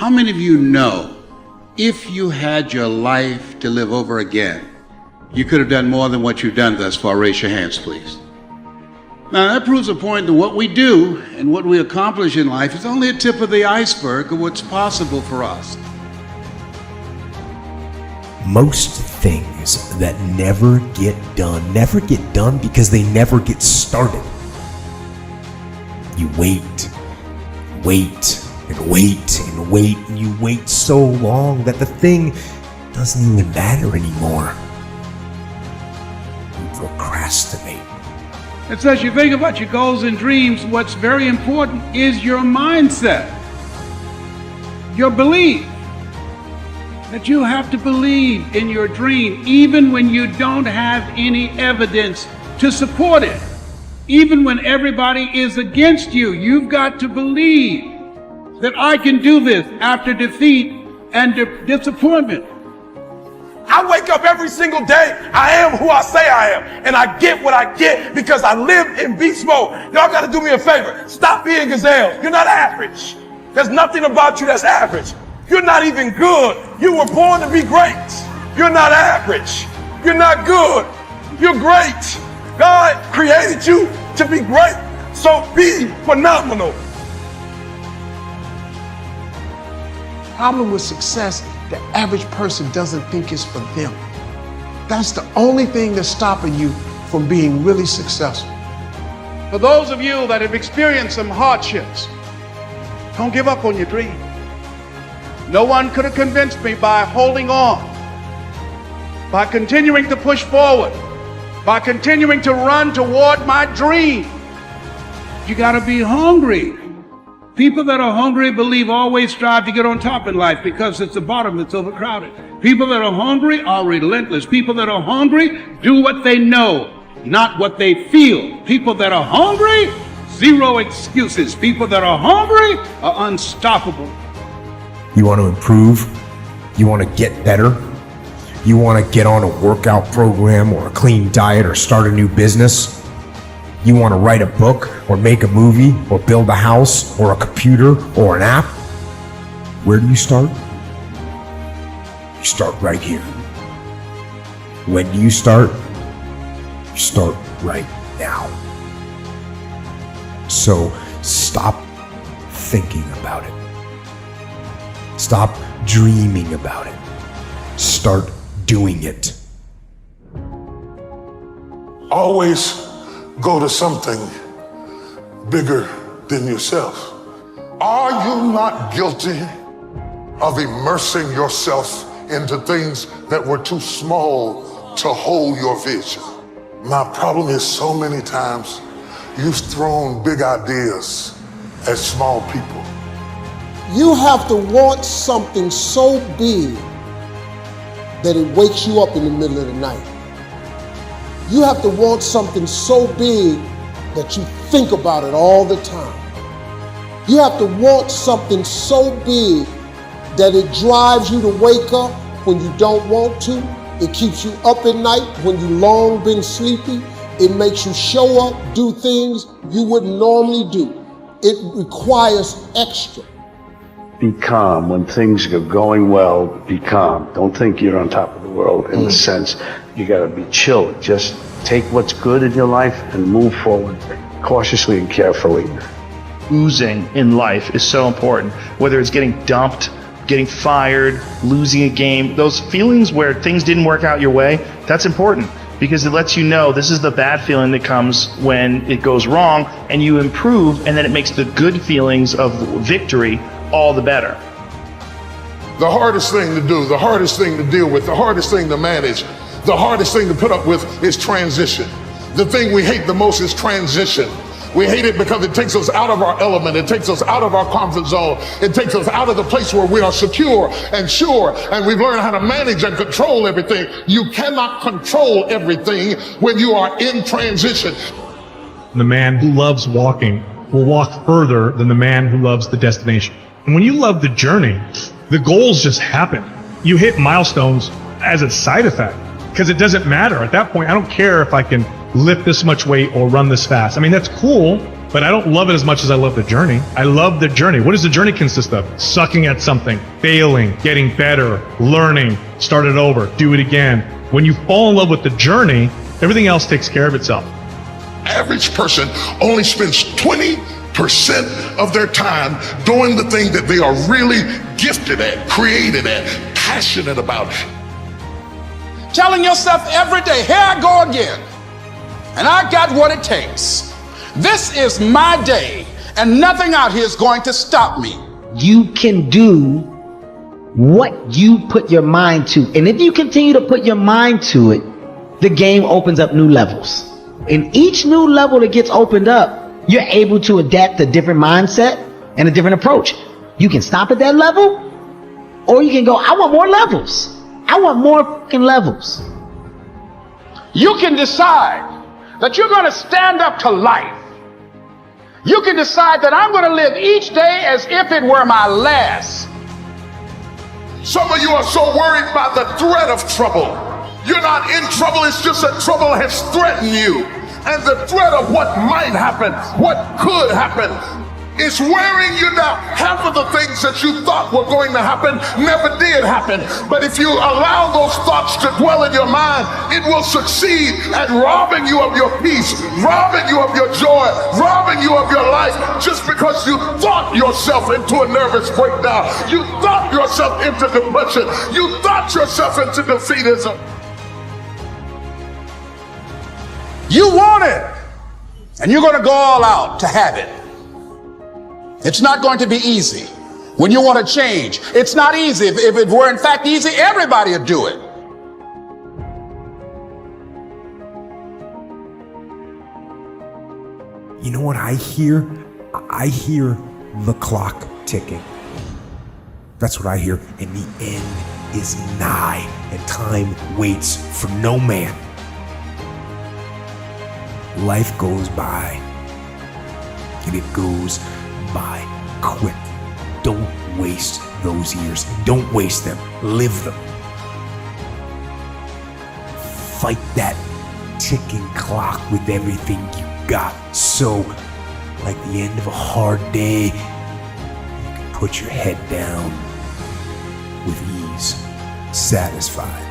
How many of you know if you had your life to live over again, you could have done more than what you've done thus far? Raise your hands, please. Now, that proves a point that what we do and what we accomplish in life is only a tip of the iceberg of what's possible for us. Most things that never get done because they never get started. You wait, and you wait so long that the thing doesn't even matter anymore. You procrastinate. And so as you think about your goals and dreams, what's very important is your mindset, your belief. That you have to believe in your dream, even when you don't have any evidence to support it. Even when everybody is against you, you've got to believe that I can do this after defeat and disappointment. I wake up every single day, I am who I say I am, and I get what I get because I live in beast mode. Y'all gotta do me a favor. Stop being gazelles. You're not average. There's nothing about you that's average. You're not even good. You were born to be great. You're not average. You're not good. You're great. God created you to be great. So be phenomenal. Problem with success, the average person doesn't think it's for them. That's the only thing that's stopping you from being really successful. For those of you that have experienced some hardships, don't give up on your dream. No one could have convinced me by holding on, by continuing to push forward, by continuing to run toward my dream. You gotta be hungry. People that are hungry believe always strive to get on top in life because it's the bottom that's overcrowded. People that are hungry are relentless. People that are hungry do what they know, not what they feel. People that are hungry, zero excuses. People that are hungry are unstoppable. You want to improve? You want to get better? You want to get on a workout program or a clean diet or start a new business? You want to write a book or make a movie or build a house or a computer or an app? Where do you start? You start right here. When do you start? You start right now. So stop thinking about it. Stop dreaming about it. Start doing it. Always go to something bigger than yourself. Are you not guilty of immersing yourself into things that were too small to hold your vision? My problem is so many times you've thrown big ideas at small people. You have to want something so big that it wakes you up in the middle of the night. You have to want something so big that you think about it all the time. You have to want something so big that it drives you to wake up when you don't want to. It keeps you up at night when you long been sleepy. It makes you show up, do things you wouldn't normally do. It requires extra. Be calm. When things are going well, be calm. Don't think you're on top of the world in the sense you gotta be chill. Just take what's good in your life and move forward cautiously and carefully. Losing in life is so important. Whether it's getting dumped, getting fired, losing a game, those feelings where things didn't work out your way, that's important because it lets you know this is the bad feeling that comes when it goes wrong and you improve, and then it makes the good feelings of victory all the better. The hardest thing to do, the hardest thing to deal with, the hardest thing to manage, the hardest thing to put up with is transition. The thing we hate the most is transition. We hate it because it takes us out of our element. It takes us out of our comfort zone. It takes us out of the place where we are secure and sure, and we've learned how to manage and control everything. You cannot control everything when you are in transition. The man who loves walking will walk further than the man who loves the destination. And when you love the journey, the goals just happen. You hit milestones as a side effect because it doesn't matter. At that point, I don't care if I can lift this much weight or run this fast. I mean, that's cool, but I don't love it as much as I love the journey. I love the journey. What does the journey consist of? Sucking at something, failing, getting better, learning, start it over, do it again. When you fall in love with the journey, everything else takes care of itself. Average person only spends 20% of their time doing the thing that they are really gifted at, created at, passionate about. Telling yourself every day, here I go again, and I got what it takes. This is my day, and nothing out here is going to stop me. You can do what you put your mind to. And if you continue to put your mind to it, the game opens up new levels. In each new level that gets opened up, you're able to adapt a different mindset and a different approach. You can stop at that level, or you can go, I want more levels. I want more fucking levels. You can decide that you're going to stand up to life. You can decide that I'm going to live each day as if it were my last. Some of you are so worried by the threat of trouble. You're not in trouble, it's just that trouble has threatened you. And the threat of what might happen, what could happen, is wearing you down. Half of the things that you thought were going to happen never did happen. But if you allow those thoughts to dwell in your mind, it will succeed at robbing you of your peace, robbing you of your joy, robbing you of your life, just because you thought yourself into a nervous breakdown. You thought yourself into depression. You thought yourself into defeatism. You want it, and you're going to go all out to have it. It's not going to be easy. When you want to change, it's not easy. If it were in fact easy, everybody would do it. You know what I hear? I hear the clock ticking. That's what I hear. And the end is nigh, and time waits for no man. Life goes by, and it goes by quick. Don't waste those years. Don't waste them. Live them. Fight that ticking clock with everything you got. So, like the end of a hard day, you can put your head down with ease, satisfied.